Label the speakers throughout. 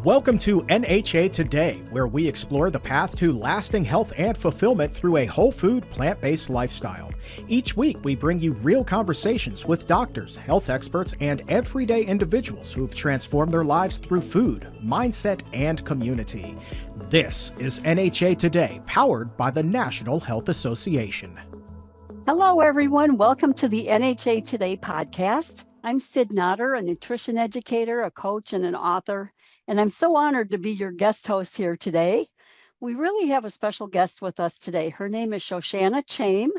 Speaker 1: Welcome to NHA Today, where we explore the path to lasting health and fulfillment through a whole food, plant-based lifestyle. Each week, we bring you real conversations with doctors, health experts, and everyday individuals who've transformed their lives through food, mindset, and community. This is NHA Today, powered by the National Health Association.
Speaker 2: Hello, everyone. Welcome to the NHA Today podcast. I'm Cyd Notter, a nutrition educator, a coach, and an author. And I'm so honored to be your guest host here today. We really have a special guest with us today. Her name is Shoshana Chaim,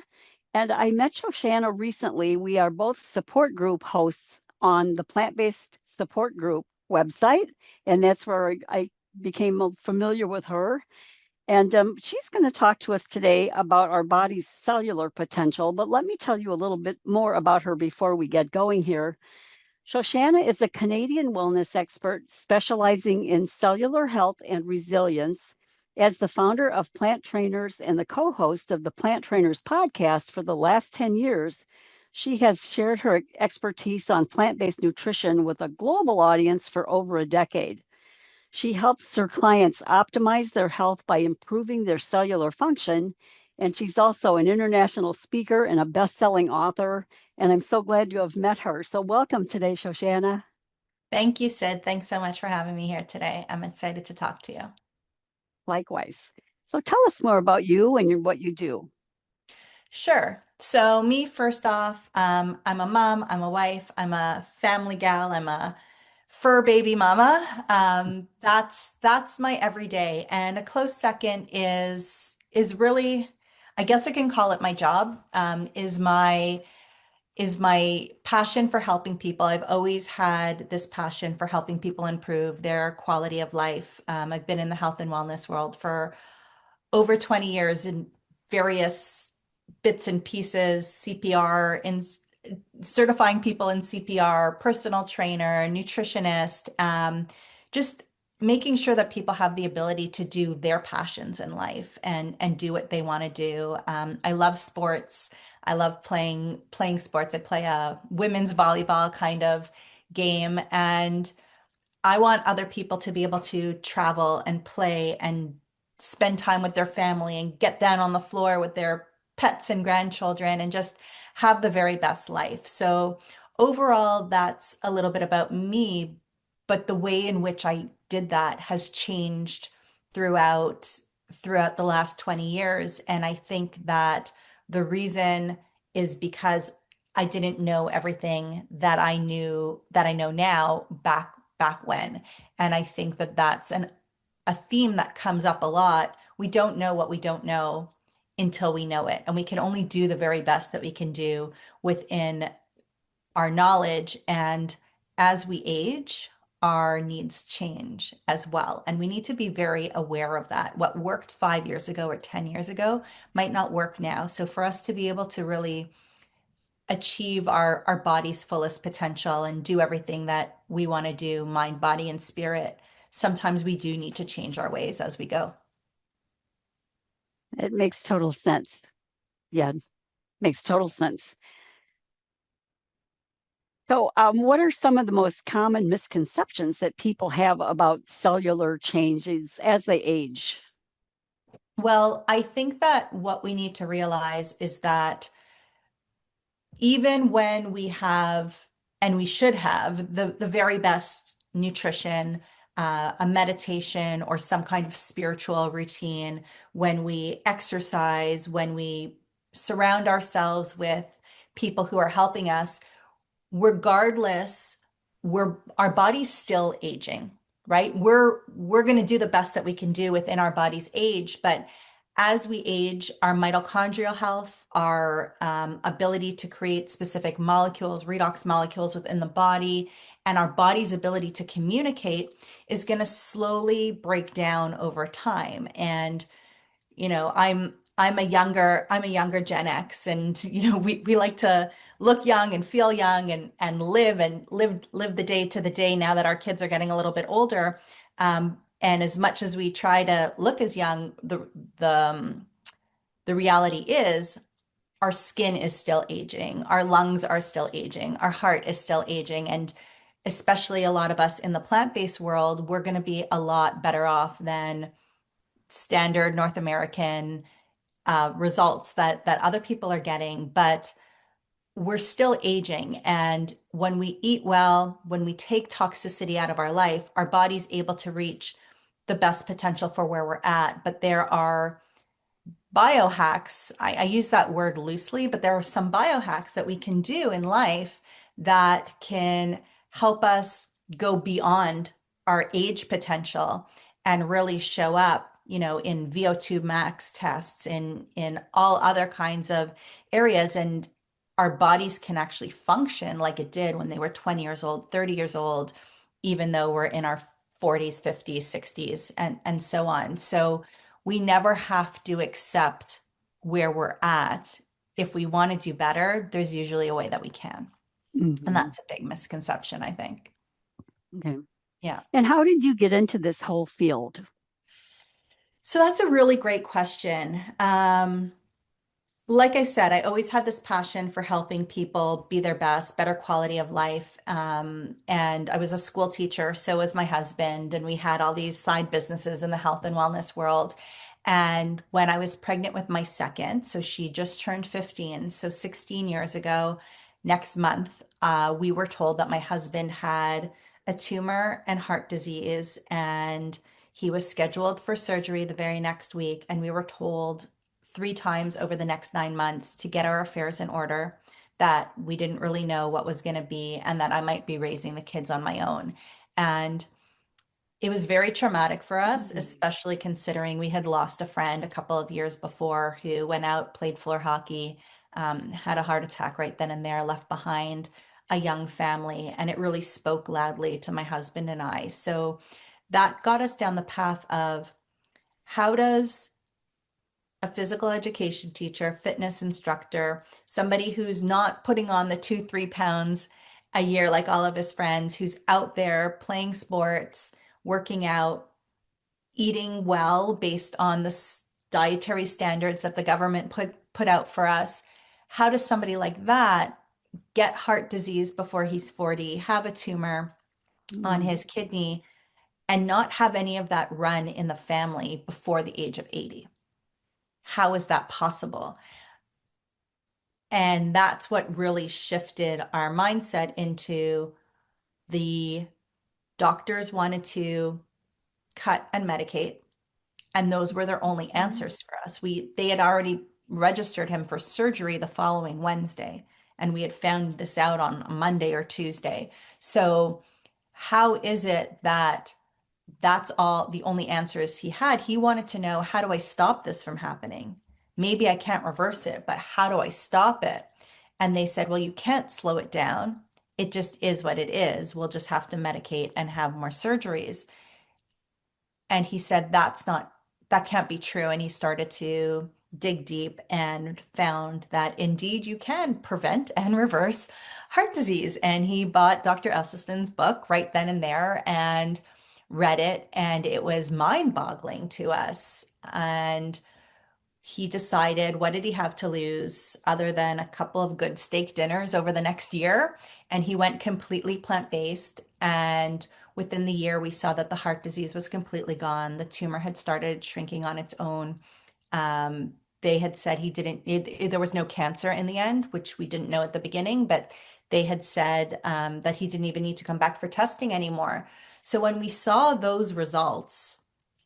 Speaker 2: and I met Shoshana recently. We are both support group hosts on the Plant-Based Support Group website, and that's where I became familiar with her. And she's going to talk to us today about our body's cellular potential, but let me tell you a little bit more about her before we get going here. Shoshana is a Canadian wellness expert specializing in cellular health and resilience. As the founder of Plant Trainers and the co-host of the Plant Trainers podcast for the last 10 years, she has shared her expertise on plant-based nutrition with a global audience for over a decade. She helps her clients optimize their health by improving their cellular function. And she's also an international speaker and a best-selling author. And I'm so glad you have met her. So welcome today, Shoshana.
Speaker 3: Thank you, Cyd. Thanks so much for having me here today. I'm excited to talk to you.
Speaker 2: Likewise. So tell us more about you and what you do.
Speaker 3: Sure. So me, first off, I'm a mom, I'm a wife, I'm a family gal, I'm a fur baby mama. That's my everyday. And a close second is really, I guess I can call it my job, is my passion for helping people. I've always had this passion for helping people improve their quality of life. I've been in the health and wellness world for over 20 years in various bits and pieces, CPR, in certifying people in CPR, personal trainer, nutritionist, just making sure that people have the ability to do their passions in life and do what they want to do. I love sports. I love playing sports. I play a women's volleyball kind of game, and I want other people to be able to travel and play and spend time with their family and get down on the floor with their pets and grandchildren and just have the very best life. So overall, that's a little bit about me, but the way in which I did that has changed throughout the last 20 years. And I think that the reason is because I didn't know everything that I know now back when. And I think that that's a theme that comes up a lot. We don't know what we don't know until we know it. And we can only do the very best that we can do within our knowledge. And as we age, our needs change as well. And we need to be very aware of that. What worked 5 years ago or 10 years ago might not work now. So for us to be able to really achieve our body's fullest potential and do everything that we want to do, mind, body, and spirit, sometimes we do need to change our ways as we go.
Speaker 2: It makes total sense. Yeah, makes total sense. So what are some of the most common misconceptions that people have about cellular changes as they age?
Speaker 3: Well, I think that what we need to realize is that even when we have, and we should have, the very best nutrition, a meditation or some kind of spiritual routine, when we exercise, when we surround ourselves with people who are helping us, regardless, our body's still aging, right? We're going to do the best that we can do within our body's age, but as we age, our mitochondrial health, our ability to create specific molecules, redox molecules within the body, and our body's ability to communicate is going to slowly break down over time. And I'm a younger Gen X, and we like to look young and feel young and live the day to the day now that our kids are getting a little bit older. And as much as we try to look as young, the reality is our skin is still aging, our lungs are still aging, our heart is still aging, and especially a lot of us in the plant-based world, we're going to be a lot better off than standard North American results that other people are getting. But we're still aging. And when we eat well, when we take toxicity out of our life, our body's able to reach the best potential for where we're at. But there are biohacks. I use that word loosely, but there are some biohacks that we can do in life that can help us go beyond our age potential and really show up, in VO2 max tests, in all other kinds of areas. And our bodies can actually function like it did when they were 20 years old, 30 years old, even though we're in our 40s, 50s, 60s, and so on. So we never have to accept where we're at. If we want to do better, there's usually a way that we can. And that's a big misconception, I think.
Speaker 2: Okay.
Speaker 3: Yeah.
Speaker 2: And how did you get into this whole field?
Speaker 3: So that's a really great question. Like I said, I always had this passion for helping people be their best, better quality of life. And I was a school teacher, so was my husband, and we had all these side businesses in the health and wellness world. And when I was pregnant with my second, so she just turned 15, so 16 years ago, next month, we were told that my husband had a tumor and heart disease, and he was scheduled for surgery the very next week. And we were told 3 times over the next 9 months to get our affairs in order, that we didn't really know what was going to be, and that I might be raising the kids on my own. And it was very traumatic for us, especially considering we had lost a friend a couple of years before who went out, played floor hockey, had a heart attack right then and there, left behind a young family. And it really spoke loudly to my husband and I. So that got us down the path of, how does a physical education teacher, fitness instructor, somebody who's not putting on the 2-3 pounds a year like all of his friends, who's out there playing sports, working out, eating well based on the dietary standards that the government put out for us, how does somebody like that get heart disease before he's 40, have a tumor on his kidney, and not have any of that run in the family before the age of 80? How is that possible? And that's what really shifted our mindset into, the doctors wanted to cut and medicate, and those were their only answers for us. They had already registered him for surgery the following Wednesday, and we had found this out on a Monday or Tuesday. So how is it that that's all the only answers he had? He wanted to know, how do I stop this from happening? Maybe I can't reverse it, but how do I stop it? And they said, well, you can't slow it down. It just is what it is. We'll just have to medicate and have more surgeries. And he said, that can't be true. And he started to dig deep and found that indeed you can prevent and reverse heart disease. And he bought Dr. Esselstyn's book right then and there and read it, and it was mind-boggling to us. And he decided, what did he have to lose other than a couple of good steak dinners over the next year? And he went completely plant-based. And within the year, we saw that the heart disease was completely gone. The tumor had started shrinking on its own. They had said there was no cancer in the end, which we didn't know at the beginning, but they had said that he didn't even need to come back for testing anymore. So when we saw those results,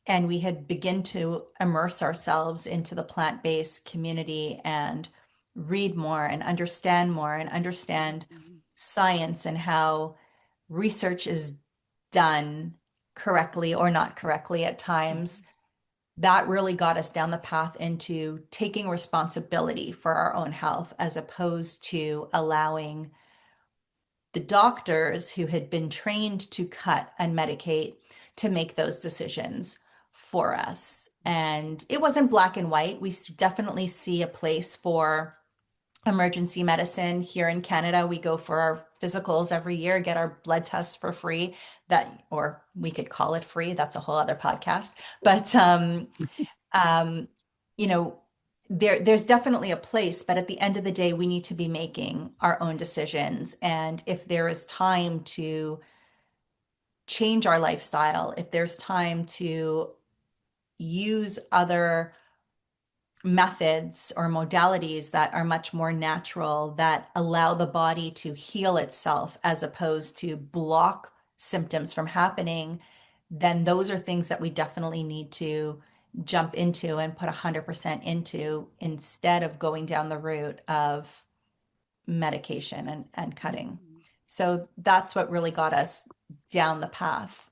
Speaker 3: and we had begun to immerse ourselves into the plant-based community and read more and understand science and how research is done correctly or not correctly at times, that really got us down the path into taking responsibility for our own health, as opposed to allowing the doctors who had been trained to cut and medicate to make those decisions for us. And it wasn't black and white. We definitely see a place for emergency medicine here in Canada. We go for our physicals every year, get our blood tests for free, or we could call it free. That's a whole other podcast. But, you know, there's definitely a place, but at the end of the day, we need to be making our own decisions. And if there is time to change our lifestyle, if there's time to use other methods or modalities that are much more natural, that allow the body to heal itself as opposed to block symptoms from happening, then those are things that we definitely need to jump into and put 100% into instead of going down the route of medication and cutting.
Speaker 2: Mhm.
Speaker 3: So that's what really got us down the path.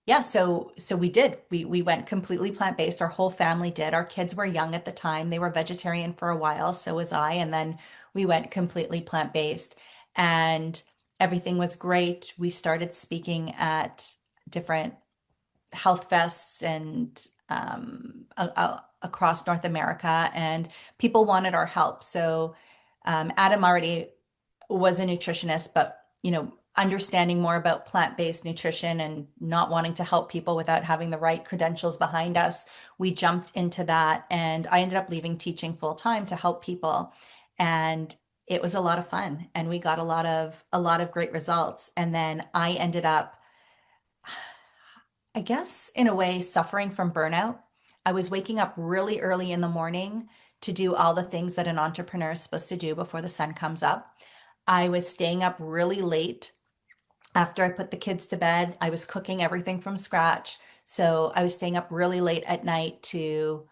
Speaker 3: Yeah, so we did. We went completely plant-based. Our whole family did. Our kids were young at the time. They were vegetarian for a while, so was I, and then we went completely plant-based. And everything was great. We started speaking at different health fests and across North America, and people wanted our help. So Adam already was a nutritionist, but understanding more about plant-based nutrition and not wanting to help people without having the right credentials behind us, we jumped into that, and I ended up leaving teaching full time to help people. And it was a lot of fun, and we got a lot of great results. And then I ended up, I guess, in a way, suffering from burnout. I was waking up really early in the morning to do all the things that an entrepreneur is supposed to do before the sun comes up. I was staying up really late after I put the kids to bed. I was cooking everything from scratch. So I was staying up really late at night to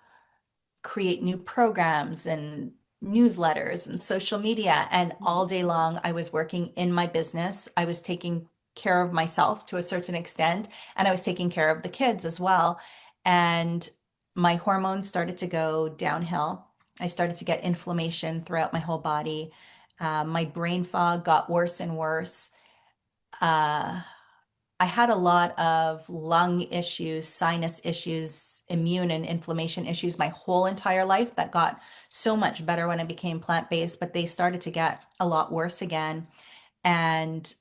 Speaker 3: create new programs and newsletters and social media. And all day long, I was working in my business. I was taking care of myself to a certain extent, and I was taking care of the kids as well. And my hormones started to go downhill. I started to get inflammation throughout my whole body. My brain fog got worse and worse. Uh, I had a lot of lung issues, sinus issues, immune and inflammation issues my whole entire life that got so much better when I became plant-based, but they started to get a lot worse again. And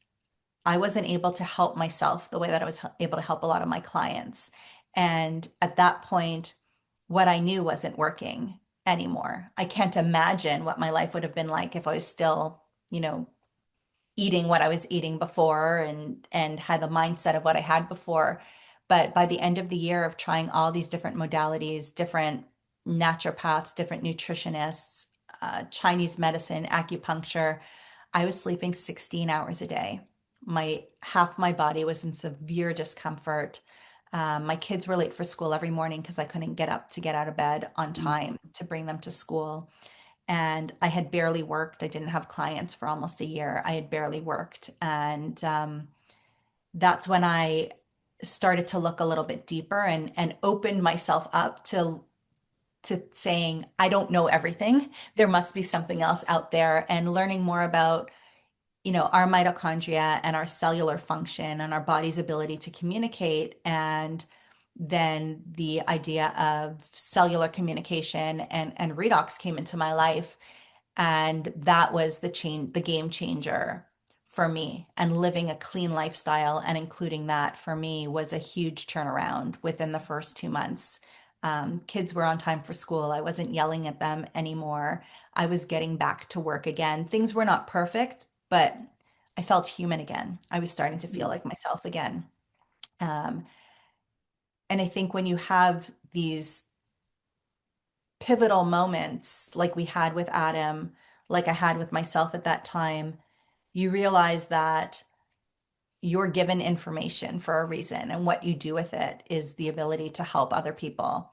Speaker 3: I wasn't able to help myself the way that I was able to help a lot of my clients. And at that point, what I knew wasn't working anymore. I can't imagine what my life would have been like if I was still, eating what I was eating before and had the mindset of what I had before. But by the end of the year of trying all these different modalities, different naturopaths, different nutritionists, Chinese medicine, acupuncture, I was sleeping 16 hours a day. My half my body was in severe discomfort. My kids were late for school every morning because I couldn't get up to get out of bed on time to bring them to school. And I had barely worked. I didn't have clients for almost a year. I had barely worked. And that's when I started to look a little bit deeper and opened myself up to saying, I don't know everything. There must be something else out there, and learning more about, our mitochondria and our cellular function and our body's ability to communicate. And then the idea of cellular communication and redox came into my life. And that was the game changer for me. And living a clean lifestyle and including that for me was a huge turnaround within the first 2 months. Kids were on time for school. I wasn't yelling at them anymore. I was getting back to work again. Things were not perfect, but I felt human again. I was starting to feel like myself again. Um, and I think when you have these pivotal moments like we had with Adam, like I had with myself at that time, you realize that you're given information for a reason, and what you do with it is the ability to help other people.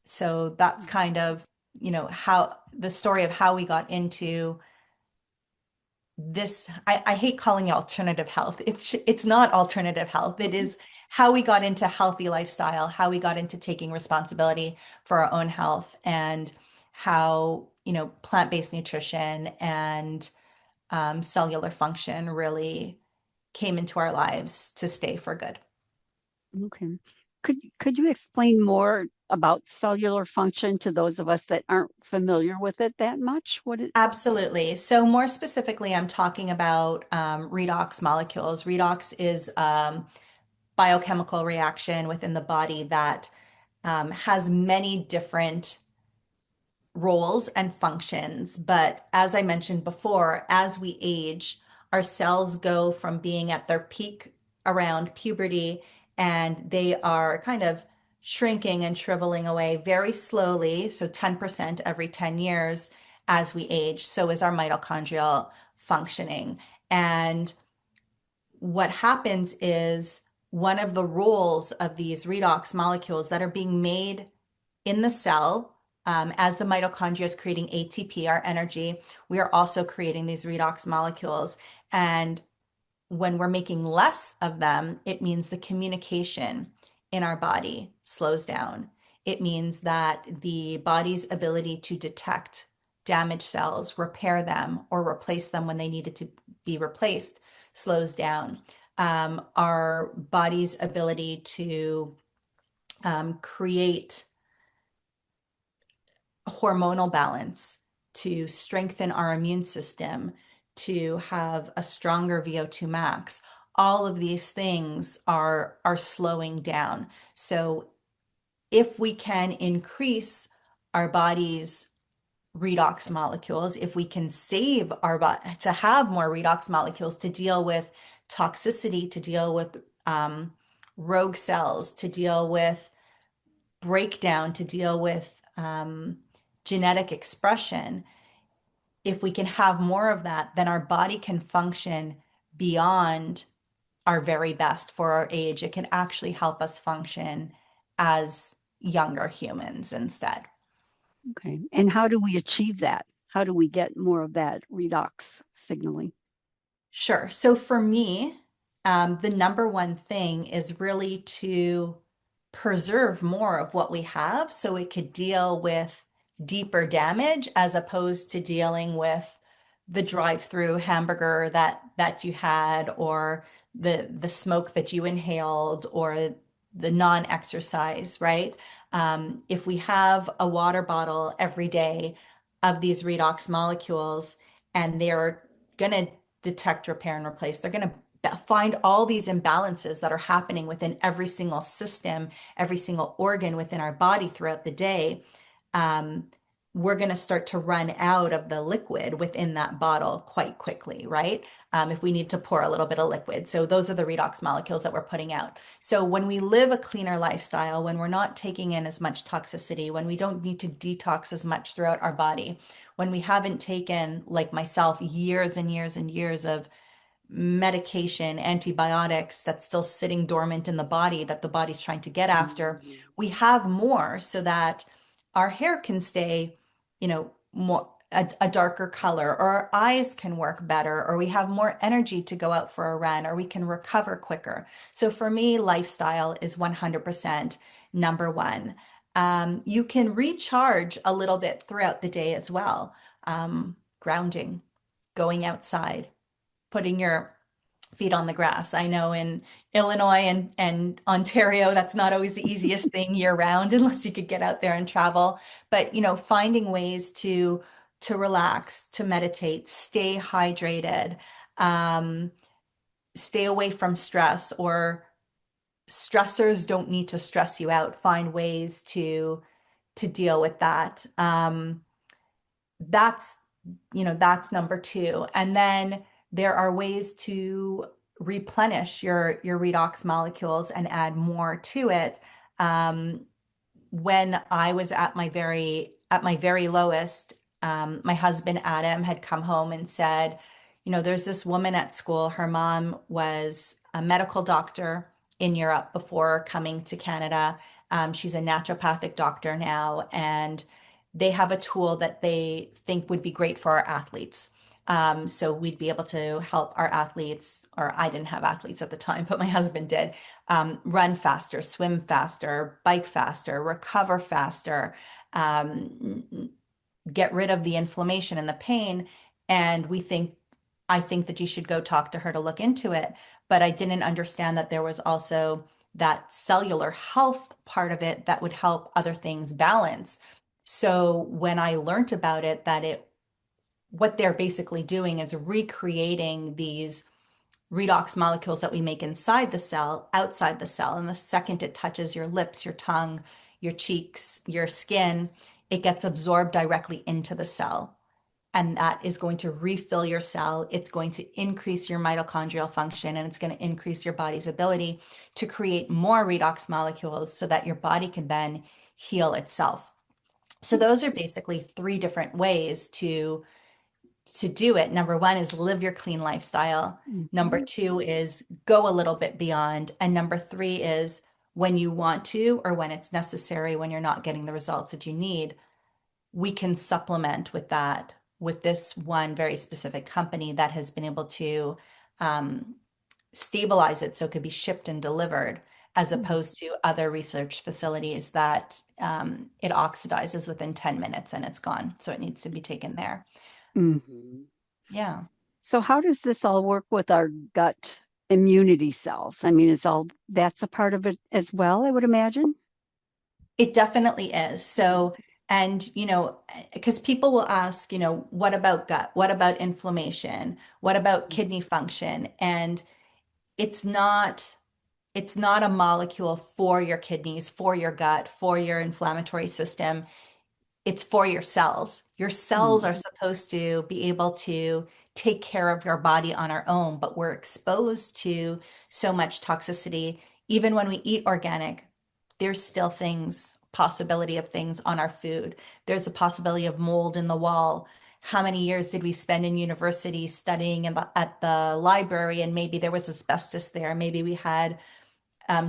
Speaker 3: So that's kind of, how the story of how we got into this. I hate calling it alternative health. It's not alternative health. It is how we got into healthy lifestyle, how we got into taking responsibility for our own health, and how, plant-based nutrition and cellular function really came into our lives to stay for good.
Speaker 2: Okay. Could you explain more about cellular function to those of us that aren't familiar with it that much? What it
Speaker 3: Absolutely. So more specifically, I'm talking about redox molecules. Redox is biochemical reaction within the body that has many different roles and functions. But as I mentioned before, as we age, our cells go from being at their peak around puberty, and they are kind of shrinking and shriveling away very slowly. So 10% every 10 years as we age. So is our mitochondrial functioning. And what happens is one of the roles of these redox molecules that are being made in the cell, as the mitochondria is creating ATP, our energy, we are also creating these redox molecules. And when we're making less of them, it means the communication in our body slows down. It means that the body's ability to detect damaged cells, repair them, or replace them when they needed to be replaced slows down. Our body's ability to create hormonal balance, to strengthen our immune system, to have a stronger VO2 max. All of these things are slowing down. So if we can increase our body's redox molecules, if we can save our body to have more redox molecules to deal with toxicity, to deal with rogue cells, to deal with breakdown, to deal with genetic expression, if we can have more of that, then our body can function beyond our very best for our age. It can actually help us function as younger humans instead.
Speaker 2: Okay. And how do we achieve that? How do we get more of that redox signaling?
Speaker 3: Sure. So for me, the number one thing is really to preserve more of what we have so it could deal with deeper damage as opposed to dealing with the drive-through hamburger that you had, or the smoke that you inhaled, or the non-exercise, right? If we have a water bottle every day of these redox molecules, and they're going to detect, repair, and replace, they're going to find all these imbalances that are happening within every single system, every single organ within our body throughout the day. We're going to start to run out of the liquid within that bottle quite quickly, right? If we need to pour a little bit of liquid. So those are the redox molecules that we're putting out. So when we live a cleaner lifestyle, when we're not taking in as much toxicity, when we don't need to detox as much throughout our body, when we haven't taken, like myself, years and years and years of medication, antibiotics that's still sitting dormant in the body that the body's trying to get after, we have more so that our hair can stay, more a darker color, or our eyes can work better, or we have more energy to go out for a run, or we can recover quicker. So for me, lifestyle is 100% number one. You can recharge a little bit throughout the day as well. Grounding, going outside, putting your feet on the grass. I know in Illinois and Ontario, that's not always the easiest thing year round unless you could get out there and travel. But, finding ways to relax, to meditate, stay hydrated, stay away from stress, or stressors don't need to stress you out. Find ways to deal with that. That's number two. And then there are ways to replenish your redox molecules and add more to it. When I was at my very lowest, my husband Adam had come home and said, there's this woman at school. Her mom was a medical doctor in Europe before coming to Canada. She's a naturopathic doctor now, and they have a tool that they think would be great for our athletes. So we'd be able to help our athletes, or I didn't have athletes at the time, but my husband did, run faster, swim faster, bike faster, recover faster, get rid of the inflammation and the pain. And I think that you should go talk to her to look into it. But I didn't understand that there was also that cellular health part of it that would help other things balance. So when I learned about it, what they're basically doing is recreating these redox molecules that we make inside the cell, outside the cell. And the second it touches your lips, your tongue, your cheeks, your skin, it gets absorbed directly into the cell. And that is going to refill your cell. It's going to increase your mitochondrial function, and it's going to increase your body's ability to create more redox molecules so that your body can then heal itself. So those are basically three different ways to do it. Number one is live your clean lifestyle. Number two is go a little bit beyond. And number three is when you want to, or when it's necessary, when you're not getting the results that you need, we can supplement with that, with this one very specific company that has been able to stabilize it so it could be shipped and delivered, as opposed to other research facilities that it oxidizes within 10 minutes and it's gone. So it needs to be taken there.
Speaker 2: Mm-hmm.
Speaker 3: Yeah.
Speaker 2: So how does this all work with our gut immunity cells? I mean, that's a part of it as well, I would imagine?
Speaker 3: It definitely is. So, and, because people will ask, what about gut? What about inflammation? What about kidney function? And it's not, it's not a molecule for your kidneys, for your gut, for your inflammatory system. It's for your cells. Your cells are supposed to be able to take care of your body on our own, but we're exposed to so much toxicity. Even when we eat organic, there's still possibility of things on our food. There's a possibility of mold in the wall. How many years did we spend in university studying at the library, and maybe there was asbestos there? Maybe we had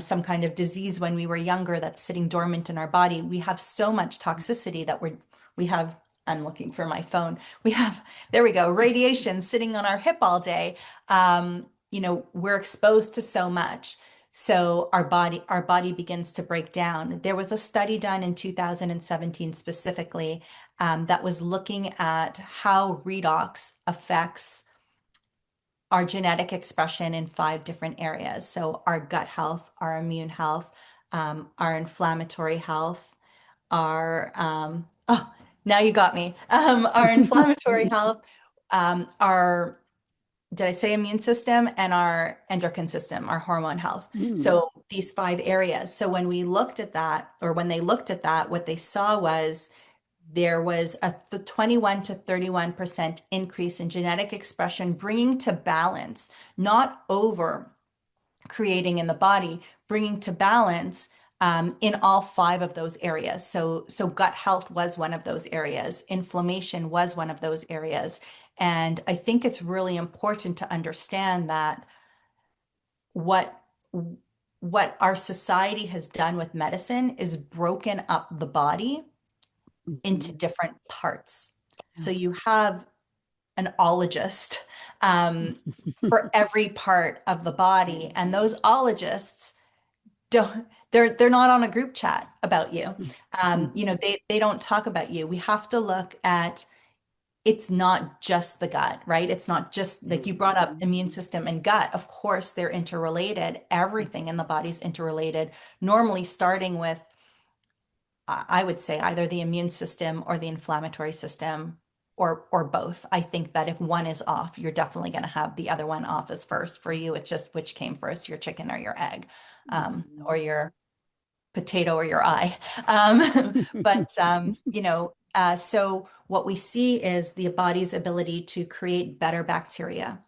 Speaker 3: some kind of disease when we were younger that's sitting dormant in our body. We have so much toxicity that we have, I'm looking for my phone. There we go, radiation sitting on our hip all day. We're exposed to so much. So our body begins to break down. There was a study done in 2017 specifically that was looking at how redox affects our genetic expression in 5 different areas. So our gut health, our immune health, our inflammatory health, now you got me. Our inflammatory health, our, did I say immune system, and our endocrine system, our hormone health. So these 5 areas. So when we looked at that, or when they looked at that, what they saw was there was a 21 to 31% increase in genetic expression, bringing to balance, not over creating in the body, bringing to balance in all 5 of those areas. So gut health was one of those areas. Inflammation was one of those areas. And I think it's really important to understand that what our society has done with medicine is broken up the body into different parts. So you have an ologist for every part of the body, and those ologists they're not on a group chat about you. They don't talk about you. We have to look at, it's not just the gut, right? It's not just like you brought up immune system and gut. Of course, they're interrelated. Everything in the body's interrelated, normally starting with, I would say, either the immune system or the inflammatory system, or both. I think that if one is off, you're definitely going to have the other one off as first. For you, it's just which came first, your chicken or your egg, or your potato or your eye. So what we see is the body's ability to create better bacteria,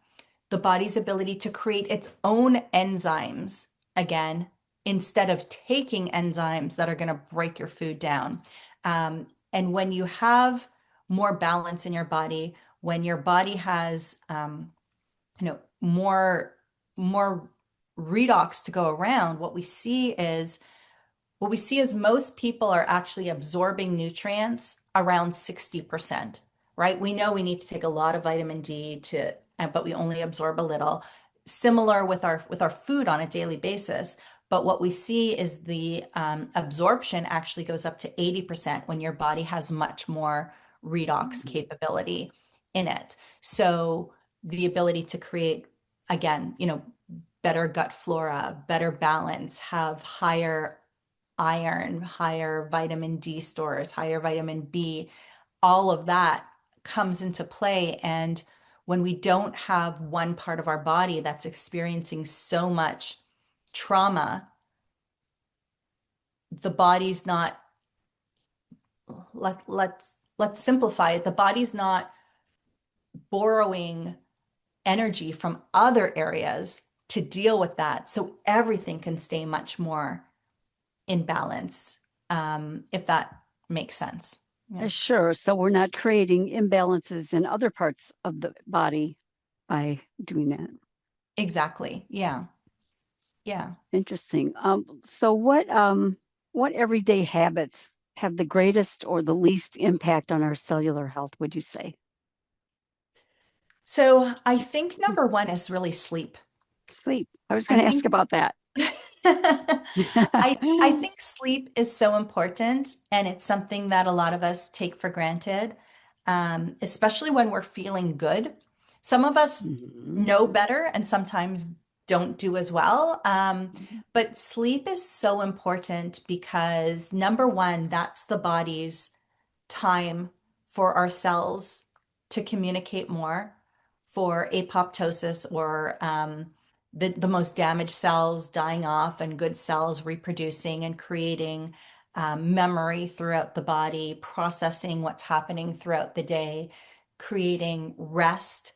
Speaker 3: the body's ability to create its own enzymes again, instead of taking enzymes that are going to break your food down. And when you have more balance in your body, when your body has, more redox to go around, what we see is most people are actually absorbing nutrients around 60%, right? We know we need to take a lot of vitamin D but we only absorb a little. Similar with our food on a daily basis. But what we see is the absorption actually goes up to 80% when your body has much more redox capability in it. So the ability to create, again, better gut flora, better balance, have higher iron, higher vitamin D stores, higher vitamin B, all of that comes into play. And when we don't have one part of our body that's experiencing so much trauma, the body's not let's simplify it. The body's not borrowing energy from other areas to deal with that. So everything can stay much more in balance, if that makes sense. Yeah.
Speaker 2: Sure. So we're not creating imbalances in other parts of the body by doing that.
Speaker 3: Exactly. Yeah. Yeah.
Speaker 2: Interesting. So what everyday habits have the greatest or the least impact on our cellular health, would you say?
Speaker 3: So I think number one is really sleep.
Speaker 2: Sleep. I was
Speaker 3: I
Speaker 2: going to ask
Speaker 3: think
Speaker 2: about that.
Speaker 3: I think sleep is so important, and it's something that a lot of us take for granted, especially when we're feeling good. Some of us
Speaker 2: Mhm.
Speaker 3: know better and sometimes don't do as well. But sleep is so important because number one, that's the body's time for our cells to communicate more, for apoptosis, or the most damaged cells dying off and good cells reproducing and creating memory throughout the body, processing what's happening throughout the day, creating rest.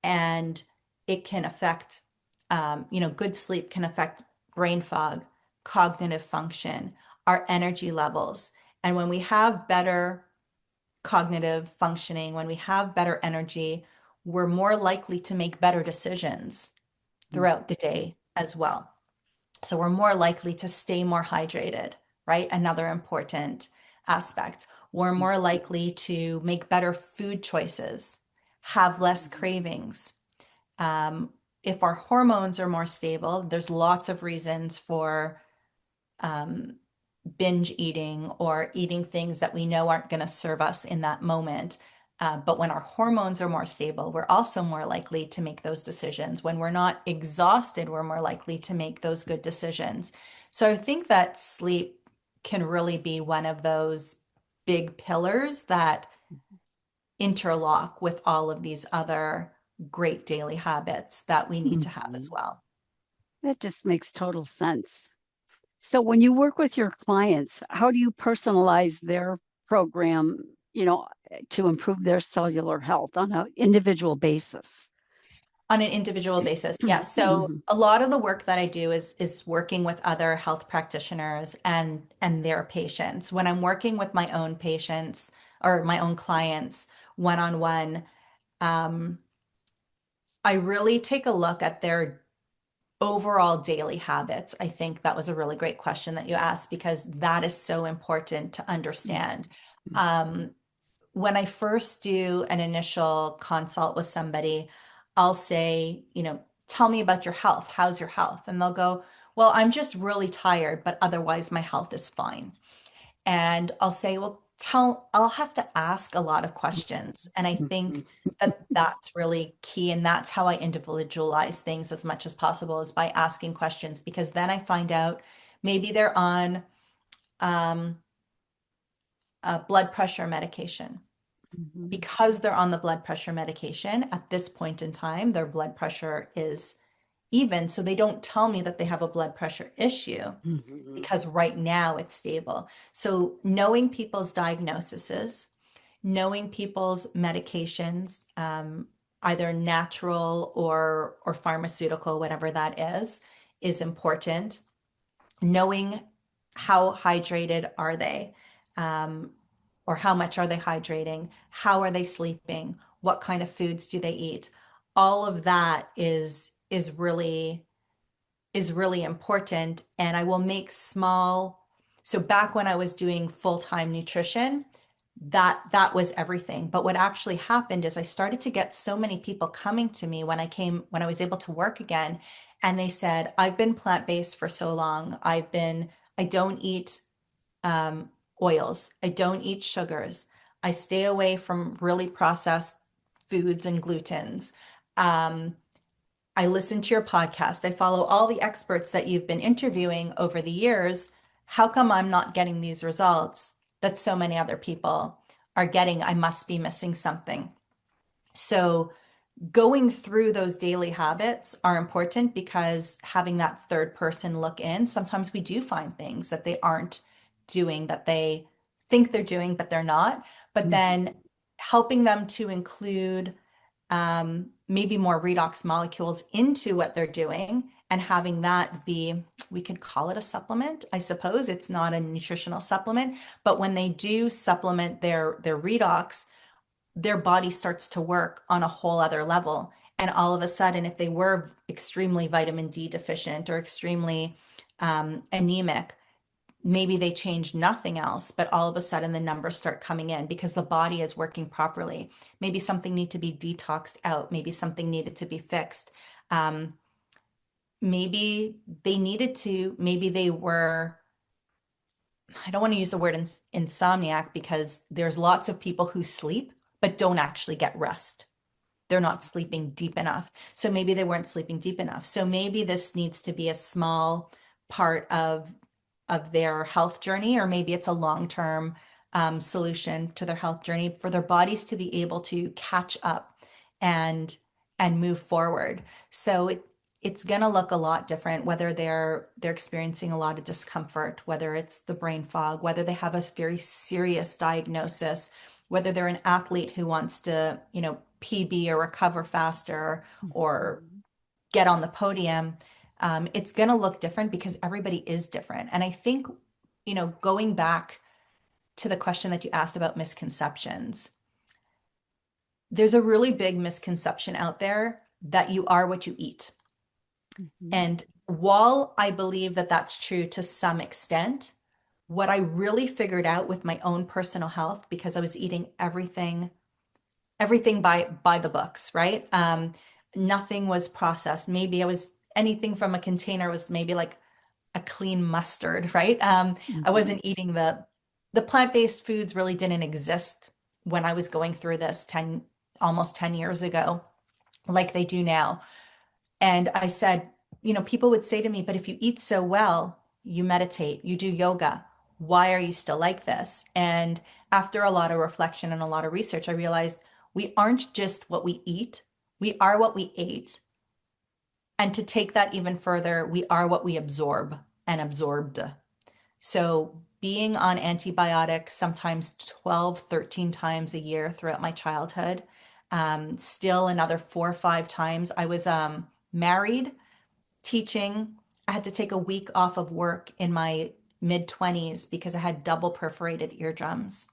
Speaker 3: And it can affect, good sleep can affect brain fog, cognitive function, our energy levels. And when we have better cognitive functioning, when we have better energy, we're more likely to make better decisions throughout the day as well. So we're more likely to stay more hydrated, right? Another important aspect. We're more likely to make better food choices, have less cravings. Um, if our hormones are more stable, there's lots of reasons for um, binge eating or eating things that we know aren't going to serve us in that moment. But when our hormones are more stable, we're also more likely to make those decisions. When we're not exhausted, we're more likely to make those good decisions. So I think that sleep can really be one of those big pillars that interlock with all of these other great daily habits that we need to have as
Speaker 2: Mhm.
Speaker 3: well.
Speaker 2: That just makes total sense. So when you work with your clients, how do you personalize their program, to improve their cellular health on an individual basis?
Speaker 3: On an individual basis, yeah. So
Speaker 2: Mhm.
Speaker 3: a lot of the work that I do is working with other health practitioners and their patients. When I'm working with my own patients or my own clients one on one, um, I really take a look at their overall daily habits. I think that was a really great question that you asked because that is so important to understand. Um, when I first do an initial consult with somebody, I'll say, tell me about your health. How's your health? And they'll go, well, I'm just really tired, but otherwise my health is fine. And I'll say, well, I'll have to ask a lot of questions. And I think
Speaker 2: Mhm.
Speaker 3: that that's really key. And that's how I individualize things as much as possible is by asking questions, because then I find out maybe they're on um, a blood pressure medication.
Speaker 2: Mhm.
Speaker 3: Because they're on the blood pressure medication, at this point in time, their blood pressure is even. So they don't tell me that they have a blood pressure issue
Speaker 2: Mhm.
Speaker 3: because right now it's stable. So knowing people's diagnoses, knowing people's medications, either natural or pharmaceutical, whatever that is important. Knowing how hydrated are they, um, or how much are they hydrating? How are they sleeping? What kind of foods do they eat? All of that is really important. And I will make small. So back when I was doing full-time nutrition, that was everything. But what actually happened is I started to get so many people coming to me when I was able to work again, and they said, I've been plant-based for so long. I don't eat um, oils. I don't eat sugars. I stay away from really processed foods and glutens. Um, I listen to your podcast. I follow all the experts that you've been interviewing over the years. How come I'm not getting these results that so many other people are getting? I must be missing something. So, going through those daily habits are important because having that third person look in, sometimes we do find things that they aren't doing that they think they're doing, but they're not. But then helping them to include maybe more redox molecules into what they're doing and having that be, we could call it a supplement, I suppose. It's not a nutritional supplement, but when they do supplement their redox, their body starts to work on a whole other level. And all of a sudden, if they were extremely vitamin D deficient or extremely anemic, maybe they change nothing else, but all of a sudden the numbers start coming in because the body is working properly. Maybe something needed to be detoxed out. Maybe something needed to be fixed. Maybe they needed to, maybe they were, I don't want to use the word insomniac because there's lots of people who sleep but don't actually get rest. They're not sleeping deep enough. So maybe they weren't sleeping deep enough. So maybe this needs to be a small part of their health journey, or maybe it's a long-term solution to their health journey for their bodies to be able to catch up and move forward. So it's going to look a lot different, whether they're experiencing a lot of discomfort, whether it's the brain fog, whether they have a very serious diagnosis, whether they're an athlete who wants to, PB or recover faster or get on the podium. It's going to look different because everybody is different. And I think, going back to the question that you asked about misconceptions, there's a really big misconception out there that you are what you eat. And while I believe that that's true to some extent, what I really figured out with my own personal health, because I was eating everything by the books, right? Nothing was processed. Maybe anything from a container was maybe like a clean mustard, right? I wasn't eating the plant-based foods really didn't exist when I was going through this almost 10 years ago, like they do now. And I said, people would say to me, but if you eat so well, you meditate, you do yoga, why are you still like this? And after a lot of reflection and a lot of research, I realized we aren't just what we eat, we are what we ate. And to take that even further, we are what we absorb and absorbed. So being on antibiotics, sometimes 12, 13 times a year throughout my childhood, still another 4 or 5 times. I was married, teaching. I had to take a week off of work in my mid-20s because I had double perforated eardrums.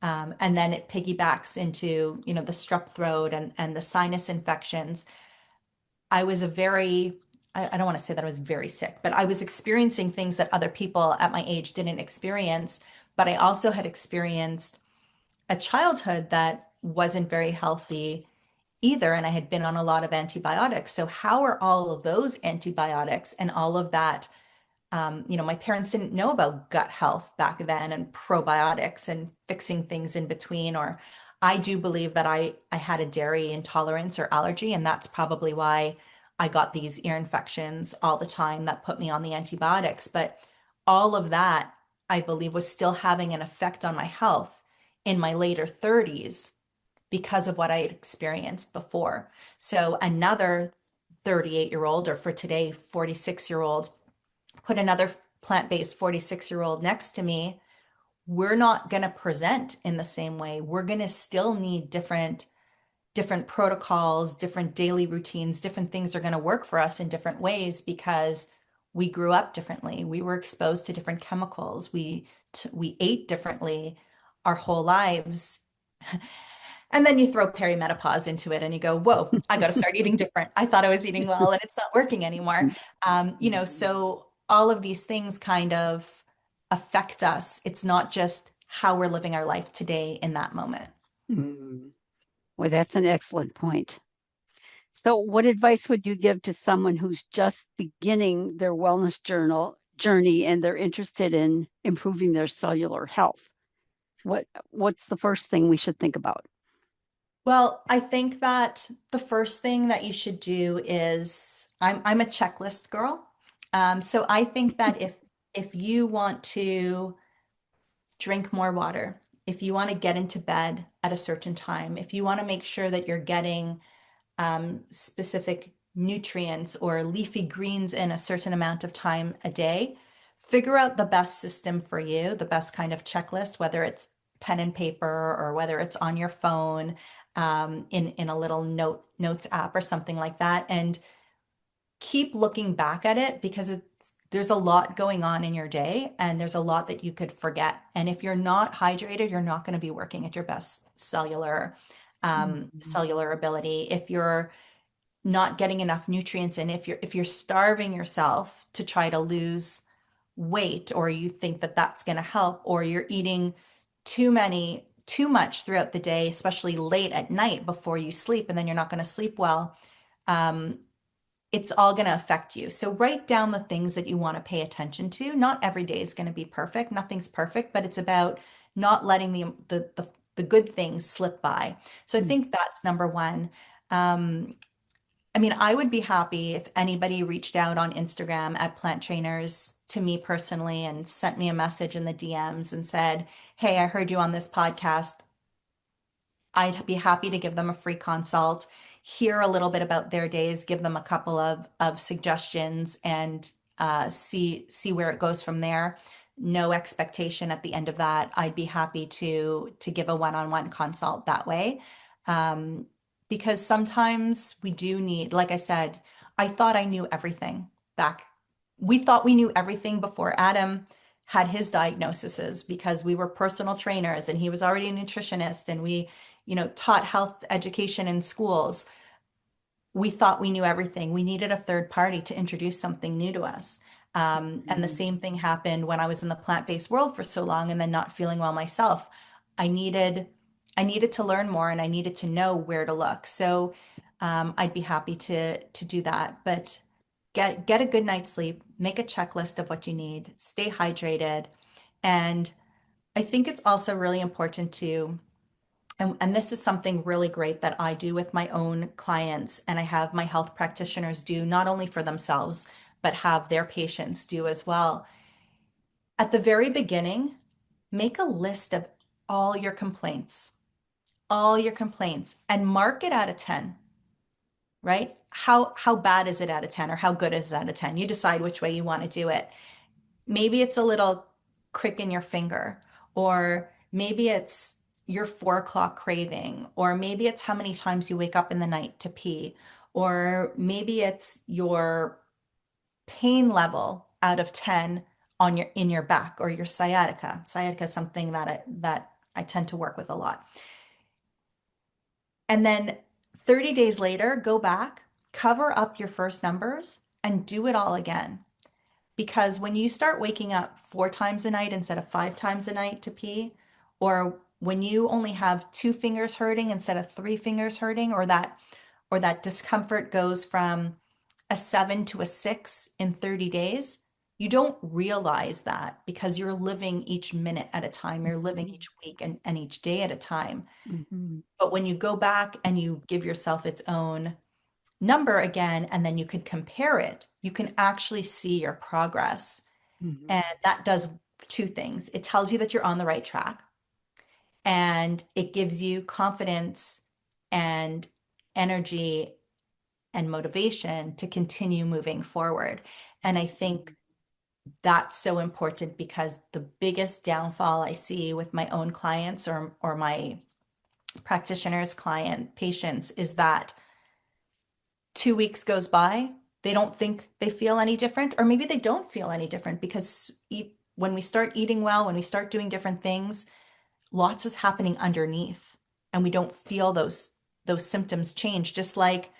Speaker 3: And then it piggybacks into, the strep throat and the sinus infections. I was I don't want to say that I was very sick, but I was experiencing things that other people at my age didn't experience. But I also had experienced a childhood that wasn't very healthy either. And I had been on a lot of antibiotics. So how are all of those antibiotics and all of that, my parents didn't know about gut health back then and probiotics and fixing things in between, or I do believe that I had a dairy intolerance or allergy, and that's probably why I got these ear infections all the time that put me on the antibiotics. But all of that, I believe, was still having an effect on my health in my later 30s because of what I had experienced before. So another 38-year-old, or for today, 46-year-old, put another plant-based 46-year-old next to me, we're not going to present in the same way. We're going to still need different protocols, different daily routines, different things are going to work for us in different ways because we grew up differently. We were exposed to different chemicals. We ate differently our whole lives. And then you throw perimenopause into it and you go, whoa, I got to start eating different. I thought I was eating well and it's not working anymore. So all of these things kind of affect us. It's not just how we're living our life today in that moment.
Speaker 2: Well, that's an excellent point. So what advice would you give to someone who's just beginning their wellness journey and they're interested in improving their cellular health? What's the first thing we should think about?
Speaker 3: Well, I think that the first thing that you should do is I'm a checklist girl. So I think that if you want to drink more water, if you want to get into bed at a certain time, if you want to make sure that you're getting specific nutrients or leafy greens in a certain amount of time a day, figure out the best system for you, the best kind of checklist, whether it's pen and paper or whether it's on your phone, in a little notes app or something like that, and keep looking back at it because there's a lot going on in your day and there's a lot that you could forget. And if you're not hydrated, you're not going to be working at your best
Speaker 2: Mhm.
Speaker 3: cellular ability. If you're not getting enough nutrients in, if you're starving yourself to try to lose weight, or you think that that's going to help, or you're eating too much throughout the day, especially late at night before you sleep, and then you're not going to sleep well, um, it's all going to affect you. So write down the things that you want to pay attention to. Not every day is going to be perfect. Nothing's perfect, but it's about not letting the good things slip by. So I
Speaker 2: Mm.
Speaker 3: think that's number one. Um, I mean, I would be happy if anybody reached out on Instagram at Plant Trainers to me personally and sent me a message in the DMs and said, "Hey, I heard you on this podcast. I'd be happy to give them a free consult, hear a little bit about their days, give them a couple of suggestions, and see where it goes from there. No expectation at the end of that. I'd be happy to give a one-on-one consult that way, um, because sometimes we do need, like I said, I thought I knew everything back. We thought we knew everything before Adam had his diagnoses because we were personal trainers and he was already a nutritionist and we taught health education in schools. We thought we knew everything. We needed a third party to introduce something new to us. And the
Speaker 2: Mhm.
Speaker 3: same thing happened when I was in the plant-based world for so long and then not feeling well myself. I needed I needed to learn more and I needed to know where to look. So I'd be happy to do that. But get a good night's sleep, make a checklist of what you need, stay hydrated. And I think it's also really important to and this is something really great that I do with my own clients, and I have my health practitioners do not only for themselves, but have their patients do as well. At the very beginning, make a list of all your complaints, all your complaints, and mark it out of 10, right? How bad is it out of 10 or how good is it out of 10? You decide which way you want to do it. Maybe it's a little crick in your finger, or maybe it's your 4 o'clock craving, or maybe it's how many times you wake up in the night to pee, or maybe it's your pain level out of 10 on your in your back or your sciatica. Sciatica is something that I tend to work with a lot. And then 30 days later, go back, cover up your first numbers, and do it all again. Because when you start waking up 4 times a night instead of 5 times a night to pee, or when you only have 2 fingers hurting instead of 3 fingers hurting, or that discomfort goes from a 7 to a 6 in 30 days, you don't realize that because you're living each minute at a time, you're living
Speaker 2: Mhm.
Speaker 3: each week and each day at a time.
Speaker 2: Mhm.
Speaker 3: But when you go back and you give yourself its own number again, and then you can compare it, you can actually see your progress.
Speaker 2: Mhm.
Speaker 3: And that does two things. It tells you that you're on the right track, and it gives you confidence and energy and motivation to continue moving forward. And I think that's so important because the biggest downfall I see with my own clients or my practitioners, client patients is that 2 weeks goes by, they don't think they feel any different, or maybe they don't feel any different because when we start eating well, when we start doing different things, lots is happening underneath, and we don't feel those symptoms change. Just like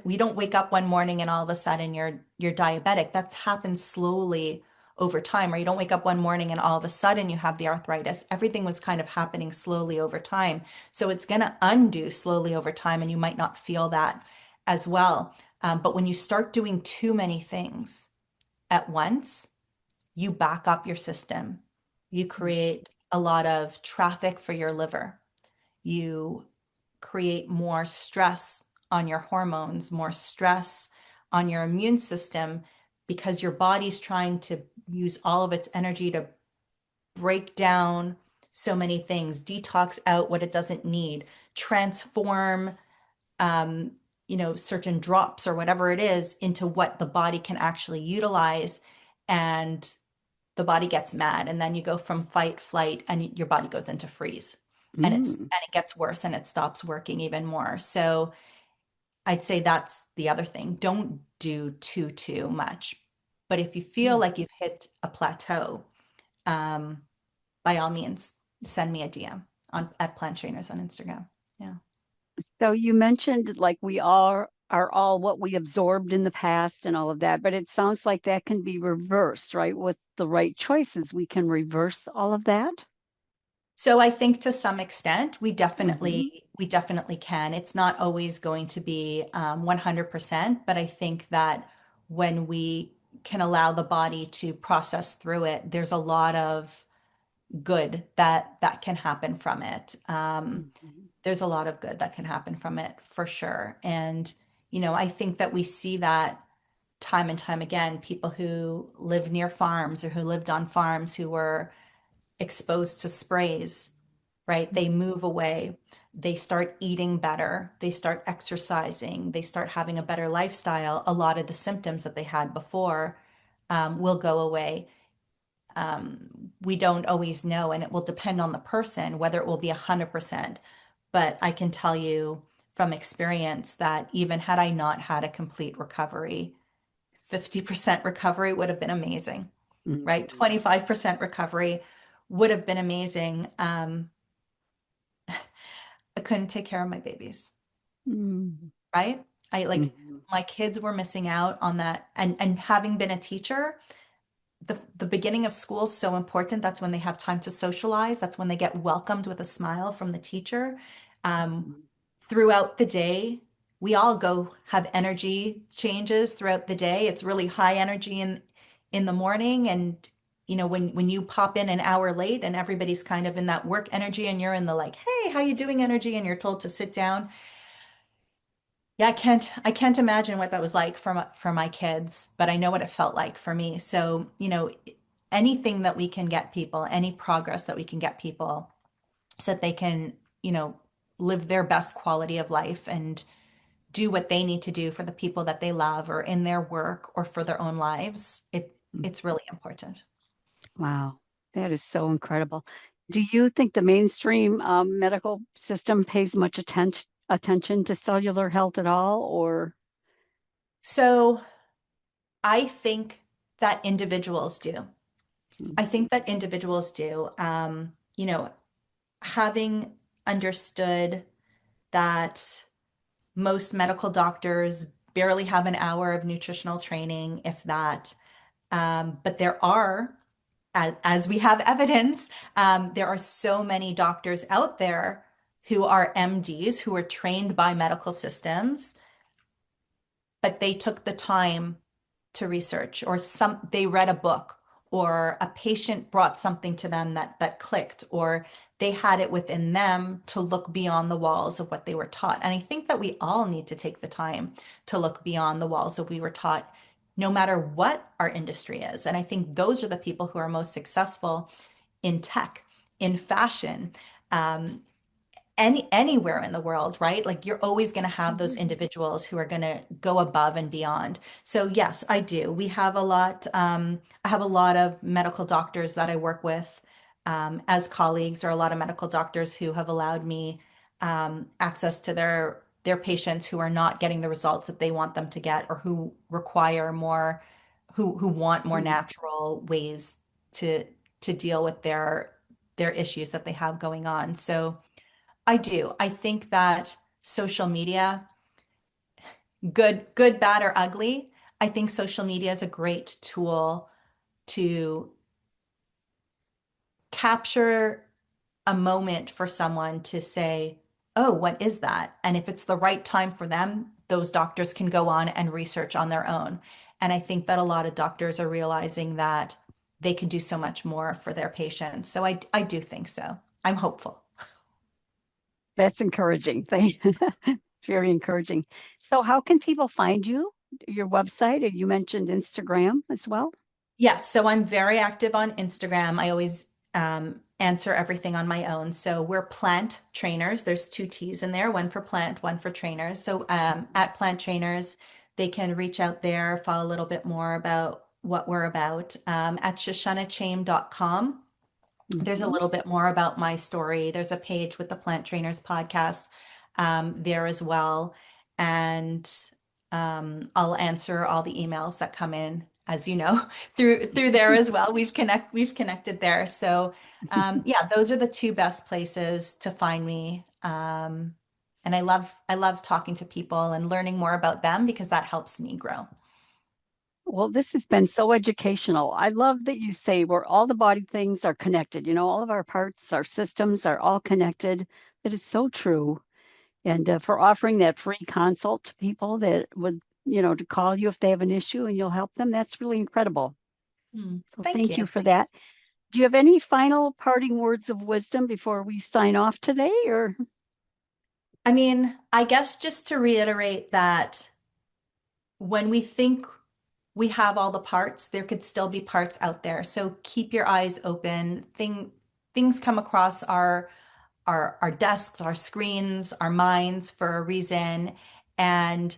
Speaker 3: we don't wake up one morning and all of a sudden you're diabetic. That's happened slowly over time, or you don't wake up one morning and all of a sudden you have the arthritis. Everything was kind of happening slowly over time. So it's going to undo slowly over time, and you might not feel that as well. But when you start doing too many things at once, you back up your system. You create a lot of traffic for your liver. You create more stress on your hormones, more stress on your immune system, because your body's trying to use all of its energy to break down so many things, detox out what it doesn't need, transform um, certain drops or whatever it is into what the body can actually utilize. and the body gets mad, and then you go from fight, flight, and your body goes into freeze, and
Speaker 2: Mm.
Speaker 3: it gets worse and it stops working even more. So I'd say that's the other thing. Don't do too much. But if you feel
Speaker 2: Mm.
Speaker 3: like you've hit a plateau, um, by all means, send me a DM on at Plant Trainers on Instagram. Yeah.
Speaker 2: So you mentioned like we are all what we absorbed in the past and all of that, but it sounds like that can be reversed, right? With the right choices, we can reverse all of that.
Speaker 3: So I think to some extent,
Speaker 2: Hmm.
Speaker 3: we definitely can. It's not always going to be 100%, but I think that when we can allow the body to process through it, there's a lot of good that can happen from it.
Speaker 2: Hmm.
Speaker 3: There's a lot of good that can happen from it for sure. And, I think that we see that time and time again, people who live near farms or who lived on farms who were exposed to sprays, right? They move away, they start eating better, they start exercising, they start having a better lifestyle. A lot of the symptoms that they had before will go away. We don't always know, and it will depend on the person whether it will be 100%. But I can tell you from experience that even had I not had a complete recovery, 50% recovery would have been amazing, right?
Speaker 2: Hmm.
Speaker 3: 25% recovery would have been amazing. I couldn't take care of my babies,
Speaker 2: Hmm.
Speaker 3: right? I like
Speaker 2: Hmm.
Speaker 3: my kids were missing out on that. And having been a teacher, the beginning of school is so important. That's when they have time to socialize. That's when they get welcomed with a smile from the teacher. Um, Throughout the day, we all go have energy changes throughout the day. It's really high energy in the morning, and when you pop in an hour late and everybody's kind of in that work energy and you're in the like, hey, how you doing energy, and you're told to sit down. Yeah, I can't imagine what that was like for my kids, but I know what it felt like for me. So, anything that we can get people, any progress that we can get people so that they can, you know, live their best quality of life and do what they need to do for the people that they love or in their work or for their own lives, it's really important.
Speaker 2: Wow, that is so incredible. Do you think the mainstream medical system pays much attention to cellular health at all, or?
Speaker 3: So, I think that individuals do. I think that individuals do. Having understood that most medical doctors barely have an hour of nutritional training, if that. But there are, as we have evidence, there are so many doctors out there who are MDs, who are trained by medical systems, but they took the time to research, or they read a book, or a patient brought something to them that clicked, or they had it within them to look beyond the walls of what they were taught. And I think that we all need to take the time to look beyond the walls of we were taught, no matter what our industry is. And I think those are the people who are most successful in tech, in fashion, um, anywhere in the world, right? Like you're always going to have those
Speaker 2: Mhm.
Speaker 3: individuals who are going to go above and beyond. So yes, I do. We have a lot. I have a lot of medical doctors that I work with as colleagues, or a lot of medical doctors who have allowed me access to their patients who are not getting the results that they want them to get, or who require more, who want more
Speaker 2: Mhm.
Speaker 3: natural ways to deal with their issues that they have going on. So I do. I think that social media, good, bad, or ugly, I think social media is a great tool to capture a moment for someone to say, oh, what is that? And if it's the right time for them, those doctors can go on and research on their own. And I think that a lot of doctors are realizing that they can do so much more for their patients. So I do think so. I'm hopeful.
Speaker 2: That's encouraging. Very encouraging. So, how can people find you? Your website, and you mentioned Instagram as well.
Speaker 3: Yes, so I'm very active on Instagram. I always answer everything on my own. So we're plant trainers. There's two T's in there, one for plant, one for trainers. So at plant trainers, they can reach out there, follow a little bit more about what we're about. At shoshanachaim.com, there's a
Speaker 2: Mhm.
Speaker 3: little bit more about my story. There's a page with the Plant Trainers podcast there as well. And I'll answer all the emails that come in, as you know, through there as well. We've connected there. So yeah, those are the two best places to find me. And I love talking to people and learning more about them because that helps me grow.
Speaker 2: Well, this has been so educational. I love that you say where all the body things are connected. All of our parts, our systems are all connected. It is so true. And for offering that free consult to people that would, to call you if they have an issue and you'll help them, that's really incredible. So
Speaker 3: Thank
Speaker 2: thank
Speaker 3: you.
Speaker 2: you for that.
Speaker 3: Thanks.
Speaker 2: Do you have any final parting words of wisdom before we sign off today? Or
Speaker 3: I mean, I guess just to reiterate that when we think we have all the parts, there could still be parts out there. So keep your eyes open. Things come across our desks, our screens, our minds for a reason. And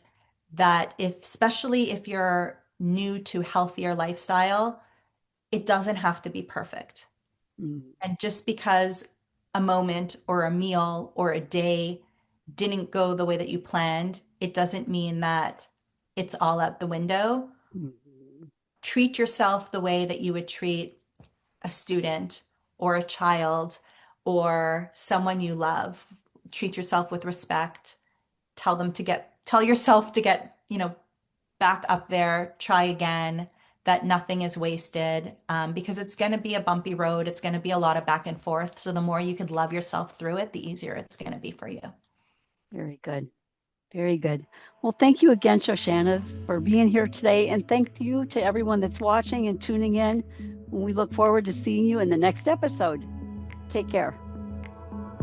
Speaker 3: that especially if you're new to healthier lifestyle, it doesn't have to be perfect.
Speaker 2: Mm,
Speaker 3: And just because a moment or a meal or a day didn't go the way that you planned, it doesn't mean that it's all out the window.
Speaker 2: mm,
Speaker 3: Treat yourself the way that you would treat a student or a child or someone you love. Treat yourself with respect. Tell yourself to get, back up there, try again, that nothing is wasted, because it's going to be a bumpy road. It's going to be a lot of back and forth. So the more you could love yourself through it, the easier it's going to be for you.
Speaker 2: very good. Very good. Well, thank you again, Shoshana, for being here today. And thank you to everyone that's watching and tuning in. We look forward to seeing you in the next episode. Take care.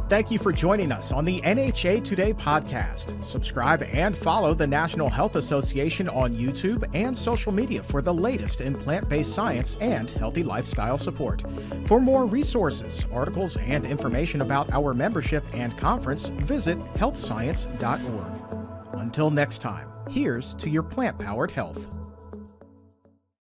Speaker 1: Thank you for joining us on the NHA Today podcast. Subscribe and follow the National Health Association on YouTube and social media for the latest in plant-based science and healthy lifestyle support. For more resources, articles, and information about our membership and conference, visit healthscience.org. Until next time, here's to your plant-powered health.